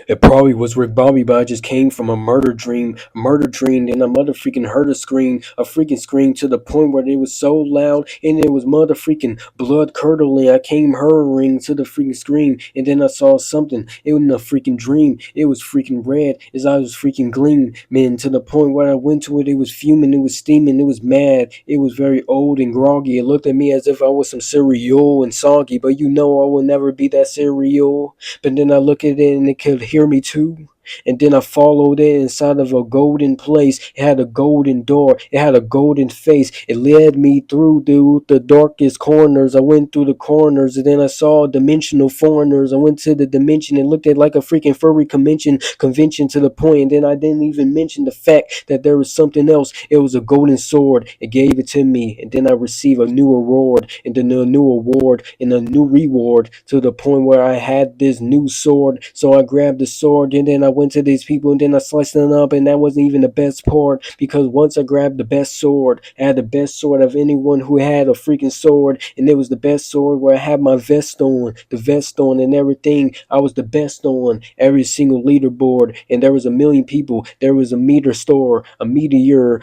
It probably was Rick Bobby, but I just came from a murder dream. A murder dream, and I mother freaking heard a freaking scream to the point where it was so loud and it was mother freaking blood curdling. I came hurrying to the freaking scream, and then I saw something. It was a freaking dream. It was freaking red. His eyes was freaking gleaming, man, to the point where I went to it. It was fuming. It was steaming. It was mad. It was very old and groggy. It looked at me as if I was some cereal and soggy, but you know I will never be that cereal. But then I look at it and it could hear me too. And then I followed it inside of a golden place. It had a golden door. It had a golden face. It led me through the darkest corners. I went through the corners and then I saw dimensional foreigners. I went to the dimension and looked at like a freaking furry convention to the point. And then I didn't even mention the fact that there was something else. It was a golden sword. It gave it to me. And then I received a new award and then a new award and a new reward to the point where I had this new sword. So I grabbed the sword and then I went to these people and then I sliced them up, and that wasn't even the best part because once I grabbed the best sword, I had the best sword of anyone who had a freaking sword, and it was the best sword where I had my vest on, the vest on and everything. I was the best on every single leaderboard, and there was a million people. There was a meter store, a meteor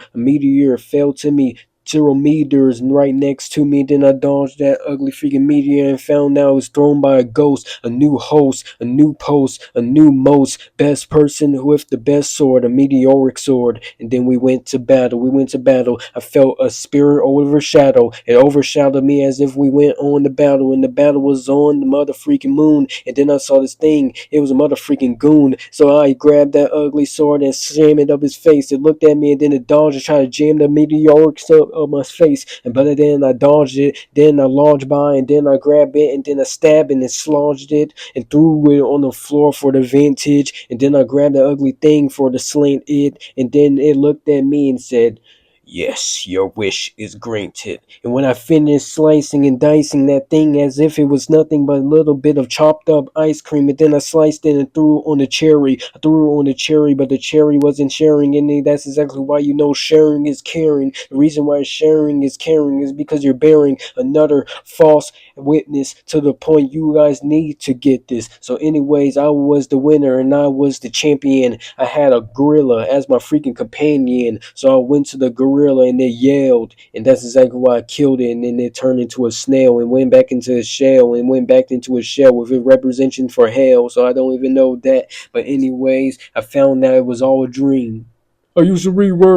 fell to me 0 meters right next to me. Then I dodged that ugly freaking meteor and found out it was thrown by a ghost, a new host, a new post, a new most best person with the best sword, a meteoric sword. And then we went to battle. We went to battle. I felt a spirit overshadow. It overshadowed me as if we went on the battle, and the battle was on the mother freaking moon. And then I saw this thing. It was a mother freaking goon. So I grabbed that ugly sword and slammed it up his face. It looked at me and then it dodged and tried to jam the meteoric stuff up my face. And but then I dodged it. Then I launched by and then I grabbed it and then I stabbed and then slunged it and threw it on the floor for the vintage. And then I grabbed the ugly thing for the slant it. And then it looked at me and said, "Yes, your wish is granted." And when I finished slicing and dicing that thing as if it was nothing but a little bit of chopped up ice cream, and then I sliced it and threw it on the cherry. I threw it on the cherry, but the cherry wasn't sharing any. That's exactly why you know sharing is caring. The reason why sharing is caring is because you're bearing another false witness to the point you guys need to get this. So anyways, I was the winner and I was the champion. I had a gorilla as my freaking companion. So I went to the gorilla and they yelled, and that's exactly why I killed it. And then it turned into a snail and went back into a shell and went back into a shell with a representation for hell. So I don't even know that. But anyways, I found out it was all a dream. I used to read words.